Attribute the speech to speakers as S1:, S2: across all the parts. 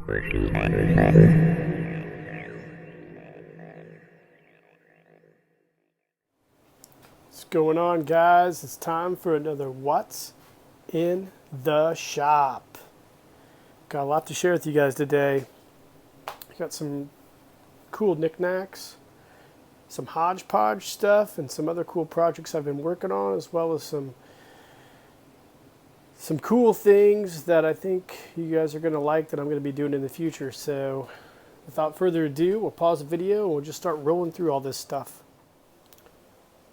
S1: What's going on, guys? It's time for another What's in the Shop. Got a lot to share with you guys today. Got some cool knickknacks, some hodgepodge stuff, and some other cool projects I've been working on, as well as some cool things that I think you guys are going to like that I'm going to be doing in the future. So without further ado, we'll pause the video and we'll just start rolling through all this stuff.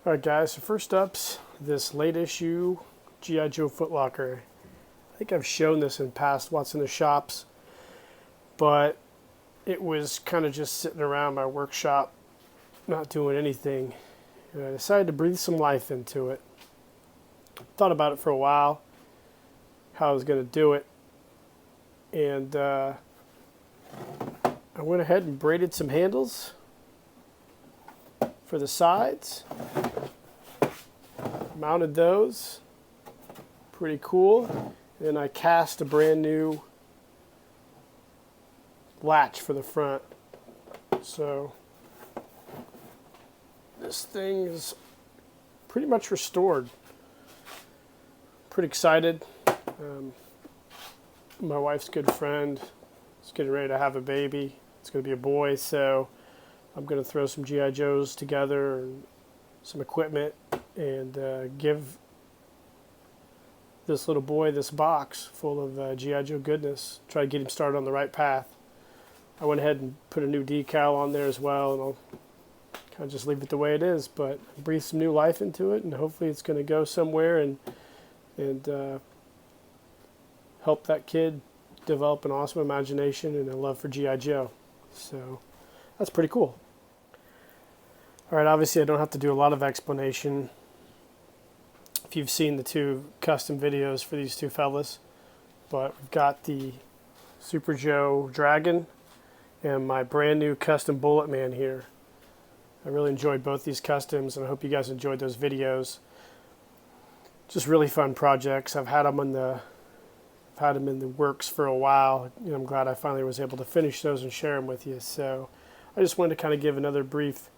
S1: Alright guys, so first up's this late issue G.I. Joe Footlocker. I think I've shown this in past What's in the Shops, but it was kind of just sitting around my workshop not doing anything. And I decided to breathe some life into it. Thought about it for a while, how I was going to do it, and I went ahead and braided some handles for the sides, mounted those, pretty cool, and I cast a brand new latch for the front. So this thing is pretty much restored. Pretty excited. My wife's good friend is getting ready to have a baby. It's going to be a boy, so I'm going to throw some G.I. Joes together and some equipment and give this little boy this box full of G.I. Joe goodness. Try to get him started on the right path. I went ahead and put a new decal on there as well, and I'll kind of just leave it the way it is, but breathe some new life into it, and hopefully it's going to go somewhere and help that kid develop an awesome imagination and a love for G.I. Joe. So that's pretty cool. Alright, obviously I don't have to do a lot of explanation if you've seen the two custom videos for these two fellas, but we've got the Super Joe Dragon and my brand new custom Bullet Man here. I really enjoyed both these customs, and I hope you guys enjoyed those videos. Just really fun projects. I've had them in the works for a while, and I'm glad I finally was able to finish those and share them with you. So I just wanted to kind of give another brief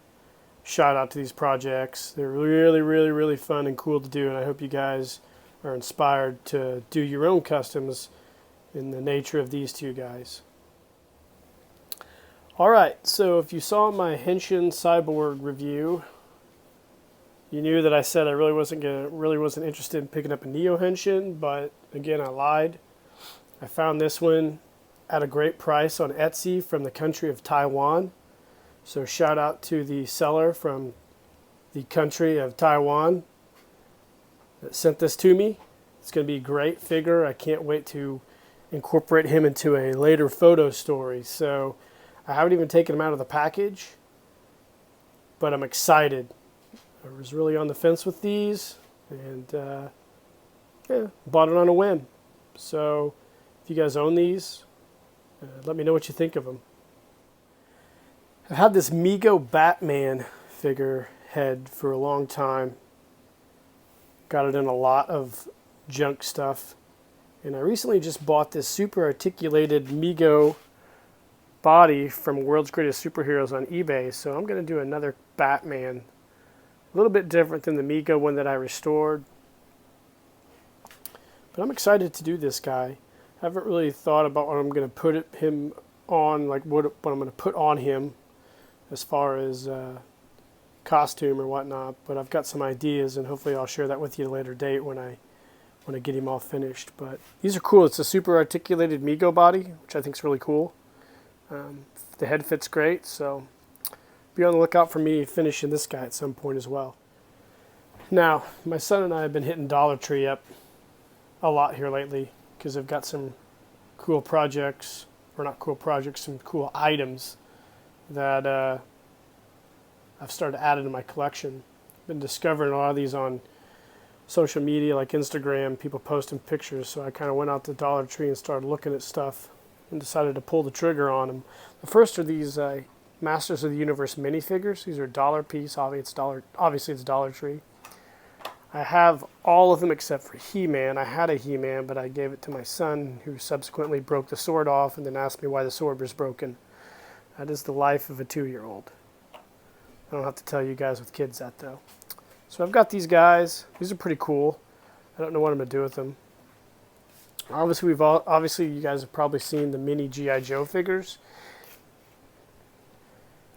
S1: shout out to these projects. They're really, really, really fun and cool to do, and I hope you guys are inspired to do your own customs in the nature of these two guys. Alright, so if you saw my Henshin Cyborg review, you knew that I said I really wasn't interested in picking up a Neo Henshin, but again I lied. I found this one at a great price on Etsy from the country of Taiwan. So shout out to the seller from the country of Taiwan that sent this to me. It's going to be a great figure. I can't wait to incorporate him into a later photo story. So I haven't even taken him out of the package, but I'm excited. I was really on the fence with these, and bought it on a whim. So if you guys own these, let me know what you think of them. I've had this Mego Batman figure head for a long time. Got it in a lot of junk stuff. And I recently just bought this super articulated Mego body from World's Greatest Superheroes on eBay. So I'm going to do another Batman. A little bit different than the Mego one that I restored. But I'm excited to do this guy. I haven't really thought about what I'm going to put him on, like what I'm going to put on him as far as costume or whatnot, but I've got some ideas, and hopefully I'll share that with you at a later date when I get him all finished. But these are cool. It's a super articulated Mego body, which I think is really cool. The head fits great, so be on the lookout for me finishing this guy at some point as well. Now, my son and I have been hitting Dollar Tree up a lot here lately because I've got some cool projects, or not cool projects, some cool items that I've started adding to my collection. Been discovering a lot of these on social media like Instagram, people posting pictures, so I kind of went out to Dollar Tree and started looking at stuff and decided to pull the trigger on them. The first are these Masters of the Universe minifigures. These are $1 piece. Obviously it's Dollar Tree. I have all of them except for He-Man. I had a He-Man, but I gave it to my son, who subsequently broke the sword off and then asked me why the sword was broken. That is the life of a 2-year-old. I don't have to tell you guys with kids that, though. So I've got these guys. These are pretty cool. I don't know what I'm going to do with them. Obviously, you guys have probably seen the mini G.I. Joe figures.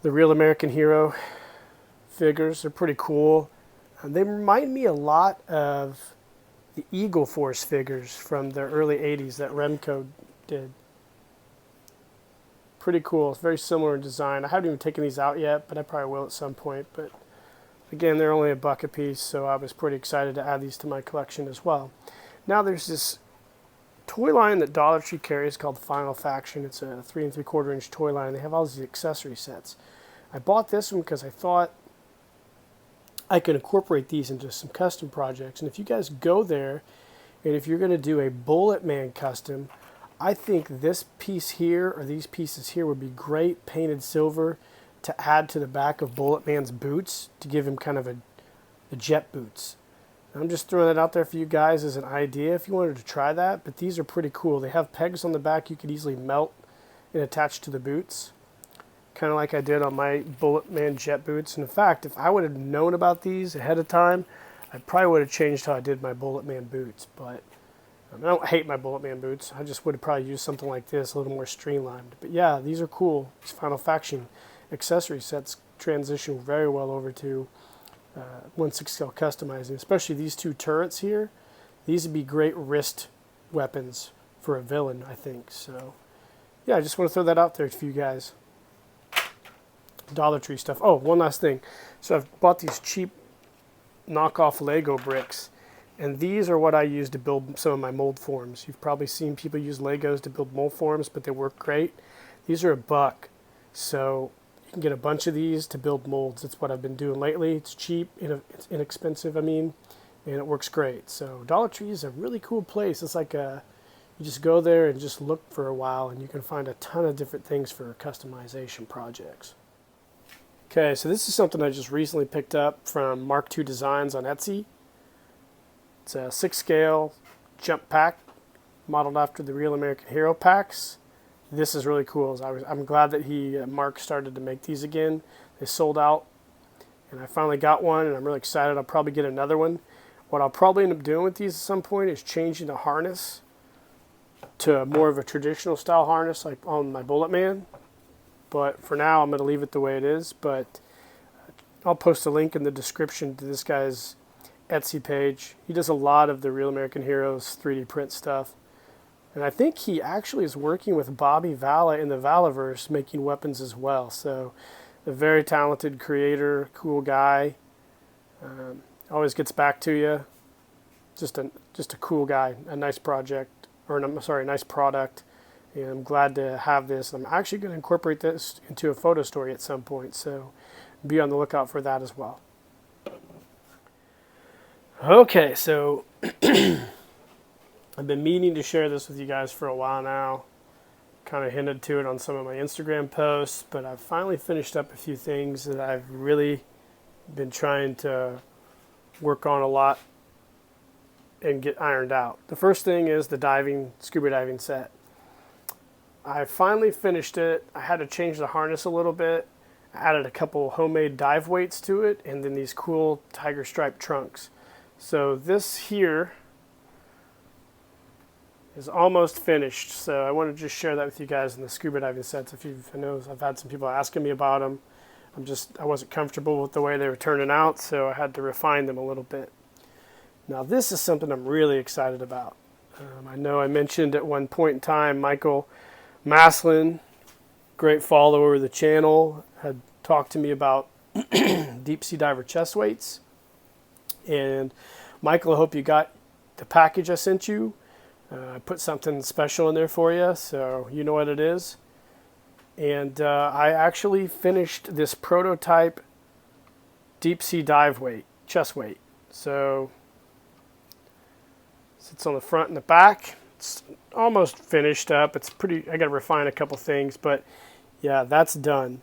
S1: The Real American Hero figures. They're pretty cool. They remind me a lot of the Eagle Force figures from the early 80s that Remco did. Pretty cool. It's very similar in design. I haven't even taken these out yet, but I probably will at some point. But again, they're only $1 a piece, so I was pretty excited to add these to my collection as well. Now there's this toy line that Dollar Tree carries called the Final Faction. It's a 3 3/4 inch toy line. They have all these accessory sets. I bought this one because I thought I could incorporate these into some custom projects. And if you guys go there, and if you're going to do a Bullet Man custom, I think this piece here, or these pieces here, would be great painted silver to add to the back of Bullet Man's boots to give him kind of a jet boots. I'm just throwing that out there for you guys as an idea if you wanted to try that, but these are pretty cool. They have pegs on the back you could easily melt and attach to the boots, kind of like I did on my Bullet Man jet boots. And in fact, if I would have known about these ahead of time, I probably would have changed how I did my Bullet Man boots. But I don't hate my Bullet Man boots. I just would have probably used something like this, a little more streamlined. But yeah, these are cool. These Final Faction accessory sets transition very well over to 1/6 scale customizing, especially these two turrets here. These would be great wrist weapons for a villain, I think. So yeah, I just want to throw that out there for you guys. Dollar Tree stuff. Oh, one last thing. So I've bought these cheap knockoff Lego bricks, and these are what I use to build some of my mold forms. You've probably seen people use Legos to build mold forms, but they work great. These are $1, so you can get a bunch of these to build molds. That's what I've been doing lately. It's cheap, it's inexpensive, and it works great. So Dollar Tree is a really cool place. It's like you just go there and just look for a while, and you can find a ton of different things for customization projects. Okay, so this is something I just recently picked up from Mark II Designs on Etsy. It's a 6 scale jump pack modeled after the Real American Hero packs. This is really cool. I'm glad that Mark started to make these again. They sold out, and I finally got one, and I'm really excited. I'll probably get another one. What I'll probably end up doing with these at some point is changing the harness to more of a traditional style harness like on my Bullet Man. But for now, I'm going to leave it the way it is. But I'll post a link in the description to this guy's Etsy page. He does a lot of the Real American Heroes 3D print stuff. And I think he actually is working with Bobby Valla in the Valaverse making weapons as well. So a very talented creator, cool guy. Always gets back to you. Just a cool guy. A nice project, or I'm sorry, a nice product. And I'm glad to have this. I'm actually going to incorporate this into a photo story at some point, so be on the lookout for that as well. Okay, so I've been meaning to share this with you guys for a while now. Kind of hinted to it on some of my Instagram posts, but I've finally finished up a few things that I've really been trying to work on a lot and get ironed out. The first thing is the scuba diving set. I finally finished it. I had to change the harness a little bit. I added a couple homemade dive weights to it, and then these cool tiger stripe trunks. So this here is almost finished. So I want to just share that with you guys in the scuba diving sets. I know I've had some people asking me about them. I wasn't comfortable with the way they were turning out, so I had to refine them a little bit. Now this is something I'm really excited about. I know I mentioned at one point in time, Michael Maslin, great follower of the channel, had talked to me about deep sea diver chest weights. And Michael, I hope you got the package I sent you. I put something special in there for you, so you know what it is. And I actually finished this prototype deep sea dive weight, chest weight. So it sits on the front and the back. It's almost finished up. I got to refine a couple things, but yeah, that's done.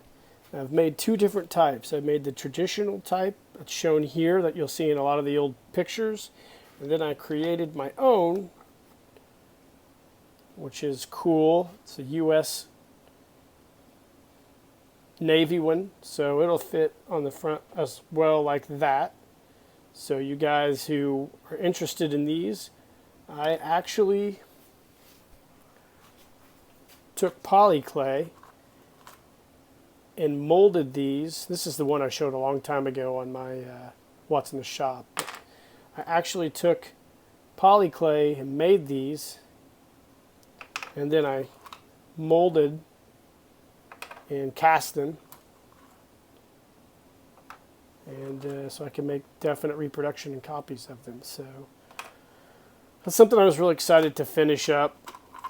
S1: I've made 2 different types. I made the traditional type that's shown here that you'll see in a lot of the old pictures. And then I created my own, which is cool. It's a U.S. Navy one, so it'll fit on the front as well like that. So you guys who are interested in these, I actually took polyclay and molded these. This is the one I showed a long time ago on my What's in the Shop. I actually took polyclay and made these, and then I molded and cast them, and so I can make definite reproduction and copies of them. So that's something I was really excited to finish up,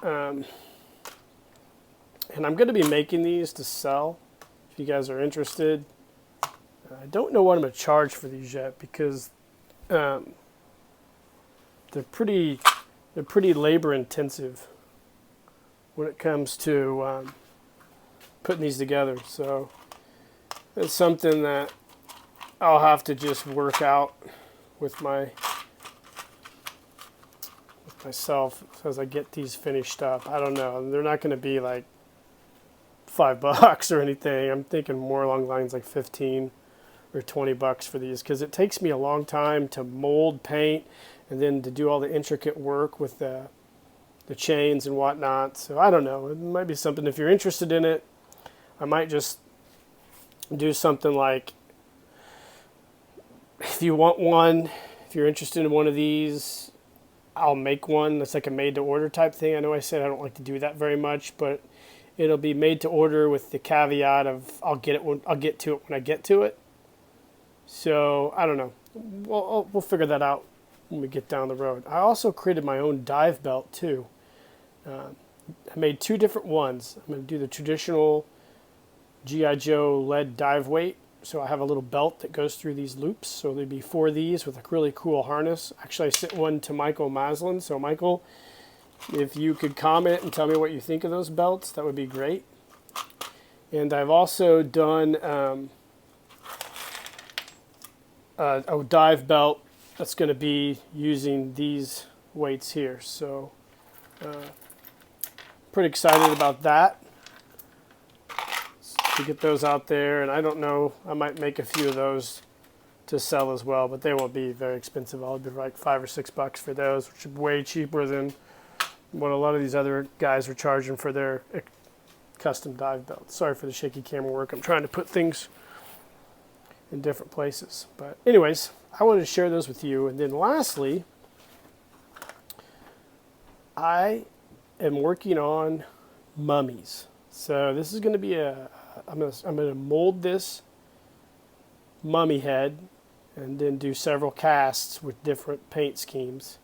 S1: and I'm going to be making these to sell if you guys are interested. I don't know what I'm going to charge for these yet, because they're pretty labor intensive when it comes to putting these together. So it's something that I'll have to just work out with myself as I get these finished up. I don't know. They're not going to be like $5 or anything. I'm thinking more along the lines like 15 or 20 bucks for these, because it takes me a long time to mold, paint, and then to do all the intricate work with the chains and whatnot. So I don't know. It might be something, if you're interested in it, I might just do something like, if you want one, if you're interested in one of these, I'll make one that's like a made-to-order type thing. I know I said I don't like to do that very much, but it'll be made to order with the caveat of I'll get to it when I get to it. So I don't know. We'll figure that out when we get down the road. I also created my own dive belt too. I made two different ones. I'm going to do the traditional G.I. Joe lead dive weight. So I have a little belt that goes through these loops. So there'd be 4 of these with a really cool harness. Actually, I sent one to Michael Maslin. So Michael, if you could comment and tell me what you think of those belts, that would be great. And I've also done a dive belt that's going to be using these weights here. So pretty excited about that, to get those out there. And I don't know, I might make a few of those to sell as well, but they won't be very expensive. I'll be like $5 or $6 for those, which is way cheaper than what a lot of these other guys are charging for their custom dive belts. Sorry for the shaky camera work. I'm trying to put things in different places. But anyways, I wanted to share those with you. And then lastly, I am working on mummies. So this is going to be I'm going to mold this mummy head and then do several casts with different paint schemes.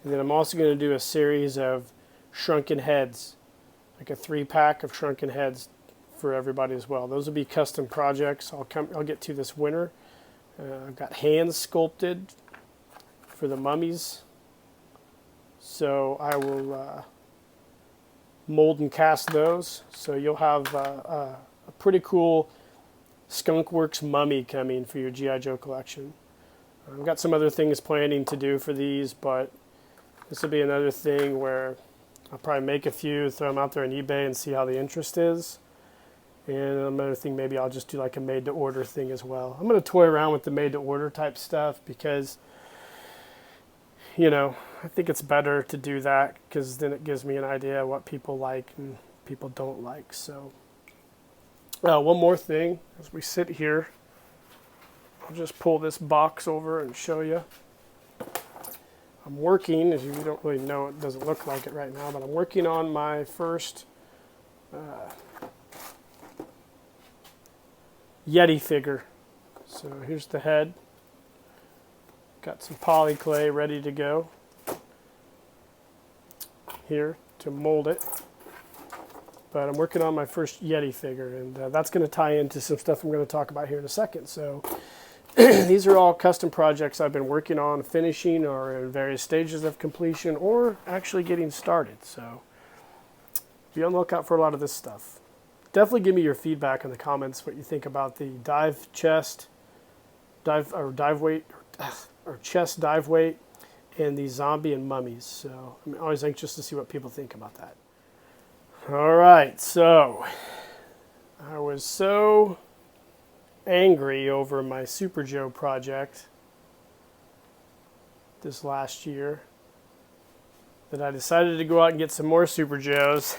S1: And then I'm also going to do a series of shrunken heads, like a 3-pack of shrunken heads for everybody as well. Those will be custom projects I'll get to this winter. I've got hands sculpted for the mummies. So I will mold and cast those. So you'll have a pretty cool Skunk Works mummy coming for your G.I. Joe collection. I've got some other things planning to do for these, but this will be another thing where I'll probably make a few, throw them out there on eBay and see how the interest is. And another thing, maybe I'll just do like a made-to-order thing as well. I'm going to toy around with the made-to-order type stuff because, you know, I think it's better to do that because then it gives me an idea of what people like and people don't like. So one more thing, as we sit here, I'll just pull this box over and show you. I'm working, as you don't really know, it doesn't look like it right now, but I'm working on my first Yeti figure. So here's the head. Got some polyclay ready to go here to mold it. But I'm working on my first Yeti figure, and that's going to tie into some stuff I'm going to talk about here in a second. So these are all custom projects I've been working on, finishing, or in various stages of completion, or actually getting started. So be on the lookout for a lot of this stuff. Definitely give me your feedback in the comments, what you think about the dive chest dive weight or chest dive weight, and the zombie and mummies. So I'm always anxious to see what people think about that. All right, so I was so angry over my Super Joe project this last year that I decided to go out and get some more Super Joes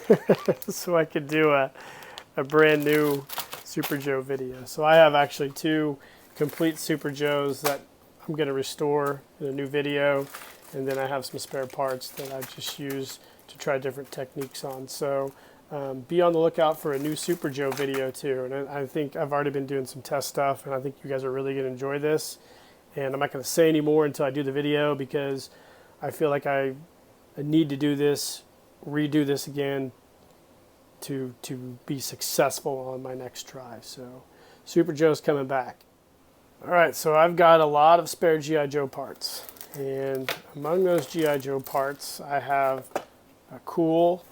S1: so I could do a brand new Super Joe video. So I have actually 2 complete Super Joes that I'm going to restore in a new video, and then I have some spare parts that I just use to try different techniques on. So be on the lookout for a new Super Joe video too. And I think I've already been doing some test stuff, and I think you guys are really going to enjoy this. And I'm not going to say any more until I do the video, because I feel like I need to do this, redo this again to be successful on my next try. So Super Joe's coming back. All right, so I've got a lot of spare G.I. Joe parts. And among those G.I. Joe parts, I have a cool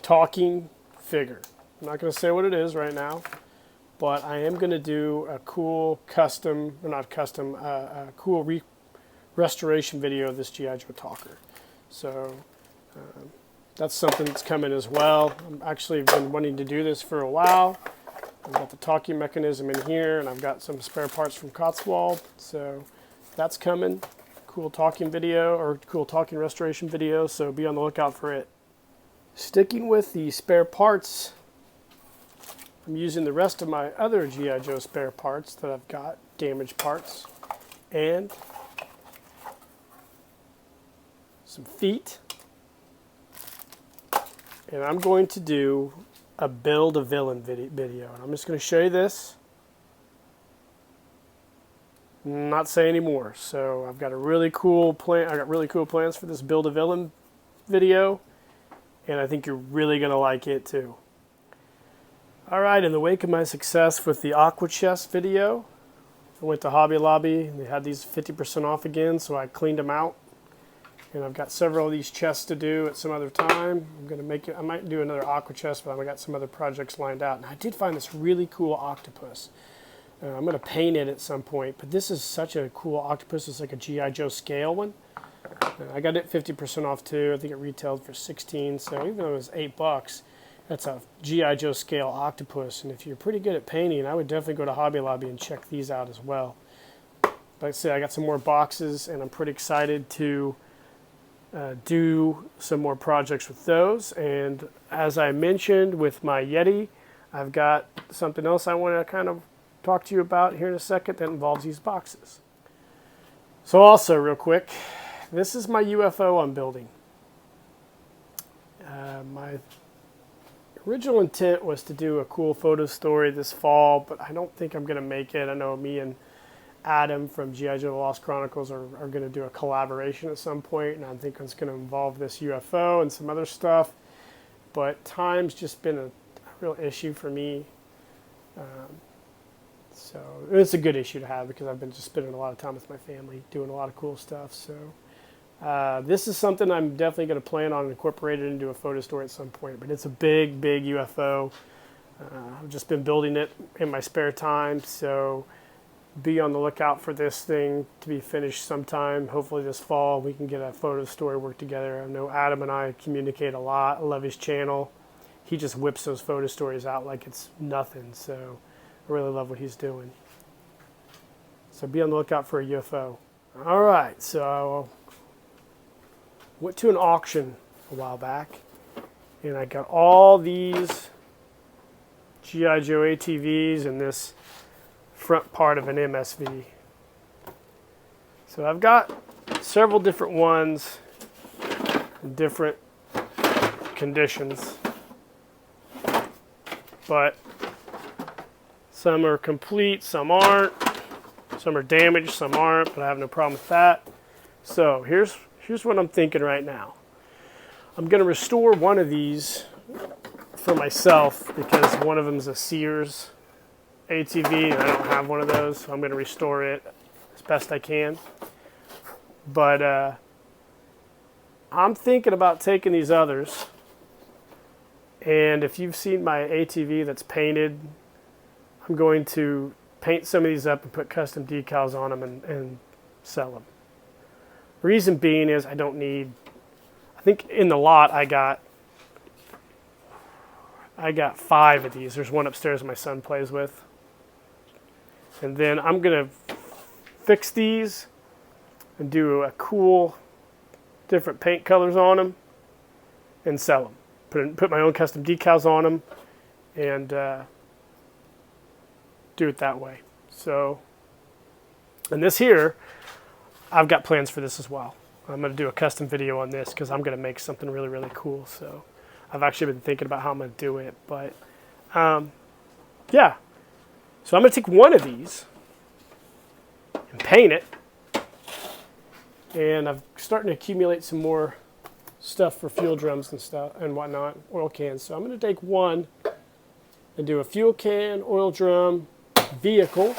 S1: talking figure. I'm not going to say what it is right now, but I am going to do a cool custom, or not custom, a cool restoration video of this G.I. Joe talker. So that's something that's coming as well. I've actually been wanting to do this for a while. I've got the talking mechanism in here, and I've got some spare parts from Cotswold. So that's coming. Cool talking video, or cool talking restoration video, so be on the lookout for it. Sticking with the spare parts, I'm using the rest of my other G.I. Joe spare parts that I've got, damaged parts, and some feet. And I'm going to do a build a villain video. And I'm just going to show you this. Not say any more. So I've got a really cool plan. I got really cool plans for this build a villain video, and I think you're really going to like it too. All right, in the wake of my success with the Aqua Chest video, I went to Hobby Lobby, and they had these 50% off again, so I cleaned them out. And I've got several of these chests to do at some other time. I'm going to make it. I might do another Aqua Chest, but I've got some other projects lined out. And I did find this really cool octopus. I'm going to paint it at some point, but this is such a cool octopus. It's like a G.I. Joe scale one. I got it 50% off too. I think it retailed for $16. So even though it was $8, that's a G.I. Joe scale octopus. And if you're pretty good at painting, I would definitely go to Hobby Lobby and check these out as well. Like I said, I got some more boxes, and I'm pretty excited to do some more projects with those. And as I mentioned with my Yeti, I've got something else I want to kind of talk to you about here in a second that involves these boxes. So also, real quick, this is my UFO I'm building. My original intent was to do a cool photo story this fall, but I don't think I'm going to make it. I know me and Adam from G.I. Joe The Lost Chronicles are going to do a collaboration at some point, and I think it's going to involve this UFO and some other stuff. But time's just been a real issue for me. So it's a good issue to have, because I've been just spending a lot of time with my family, doing a lot of cool stuff. So this is something I'm definitely going to plan on incorporating into a photo story at some point. But it's a big, big UFO. I've just been building it in my spare time, so be on the lookout for this thing to be finished sometime. Hopefully this fall we can get a photo story work together. I know Adam and I communicate a lot. I love his channel. He just whips those photo stories out like it's nothing. So I really love what he's doing. So be on the lookout for a UFO. All right, so I went to an auction a while back, and I got all these G.I. Joe ATVs and this front part of an MSV. So I've got several different ones in different conditions, but some are complete, some aren't, some are damaged, some aren't, but I have no problem with that. So here's what I'm thinking right now. I'm going to restore one of these for myself, because one of them is a Sears ATV, and I don't have one of those, so I'm going to restore it as best I can. But I'm thinking about taking these others And if you've seen my ATV that's painted, I'm going to paint some of these up and put custom decals on them and sell them. Reason being is I don't need, I think in the lot I got 5 of these. There's one upstairs my son plays with. And then I'm going to fix these and do a cool different paint colors on them and sell them. Put my own custom decals on them and do it that way. So, and this here, I've got plans for this as well. I'm going to do a custom video on this because I'm going to make something really, really cool. So I've actually been thinking about how I'm going to do it. But yeah, so I'm going to take one of these and paint it. And I'm starting to accumulate some more stuff for fuel drums and stuff and whatnot, oil cans. So I'm going to take one and do a fuel can, oil drum, vehicle,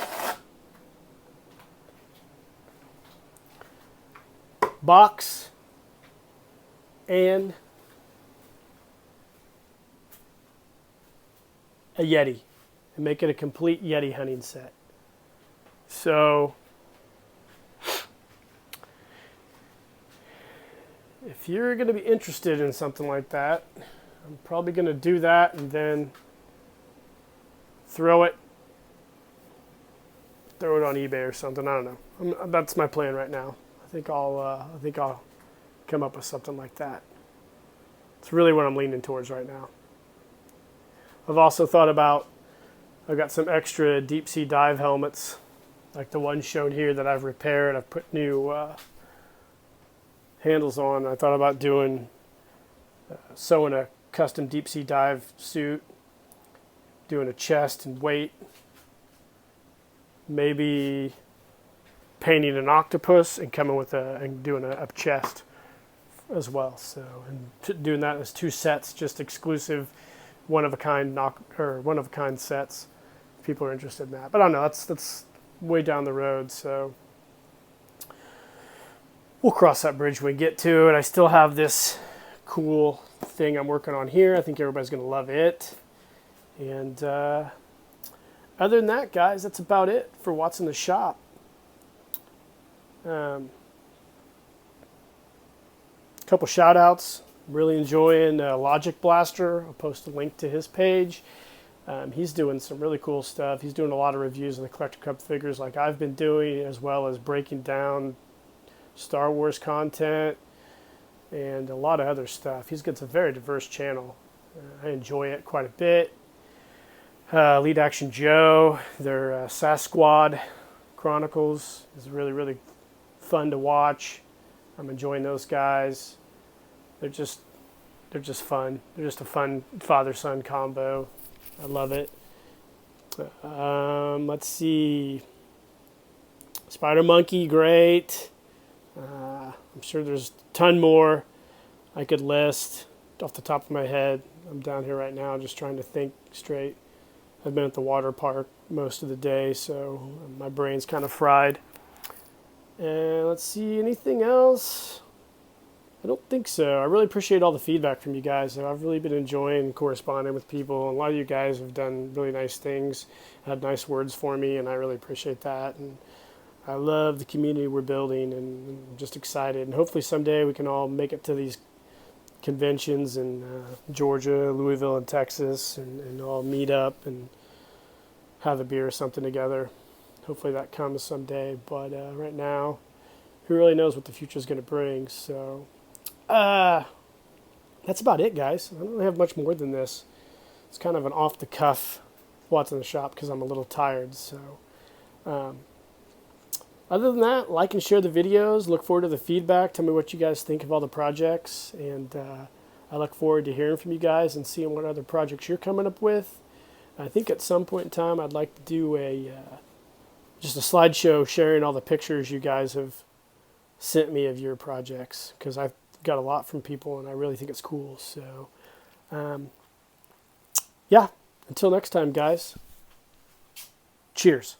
S1: box, and a Yeti, and make it a complete Yeti hunting set. So if you're going to be interested in something like that, I'm probably going to do that and then throw it on eBay or something. I don't know. That's my plan right now. I think I'll come up with something like that. It's really what I'm leaning towards right now. I've also thought about, I've got some extra deep sea dive helmets, like the one shown here that I've repaired. I've put new handles on. I thought about sewing a custom deep sea dive suit, doing a chest and weight, maybe painting an octopus and coming with and doing a chest as well. So, and doing that as 2 sets, just exclusive, one of a kind sets. If people are interested in that, but I don't know. That's way down the road. So we'll cross that bridge when we get to it. I still have this cool thing I'm working on here. I think everybody's going to love it. And other than that, guys, that's about it for what's in the shop. Couple shout outs. Really enjoying Logic Blaster. I'll post a link to his page. He's doing some really cool stuff. He's doing a lot of reviews on the Collector Cup figures like I've been doing, as well as breaking down Star Wars content and a lot of other stuff. He's got a very diverse channel. I enjoy it quite a bit. Lead Action Joe, their Sasquatch Chronicles is really, really fun to watch. I'm enjoying those guys. They're just fun. They're just a fun father-son combo. I love it. Let's see. Spider Monkey, great. I'm sure there's a ton more I could list off the top of my head. I'm down here right now just trying to think straight. I've been at the water park most of the day, so my brain's kind of fried. And let's see, anything else? I don't think so. I really appreciate all the feedback from you guys. I've really been enjoying corresponding with people. And a lot of you guys have done really nice things, had nice words for me, and I really appreciate that. And I love the community we're building, and I'm just excited. And hopefully someday we can all make it to these conventions in Georgia, Louisville, and Texas, and all meet up and have a beer or something together. Hopefully that comes someday. But right now, who really knows what the future is going to bring? So that's about it, guys. I don't really have much more than this. It's kind of an off-the-cuff what's in the shop because I'm a little tired. So other than that, like and share the videos. Look forward to the feedback. Tell me what you guys think of all the projects. And I look forward to hearing from you guys and seeing what other projects you're coming up with. I think at some point in time I'd like to do just a slideshow sharing all the pictures you guys have sent me of your projects, because I've got a lot from people and I really think it's cool. So yeah, until next time, guys, cheers.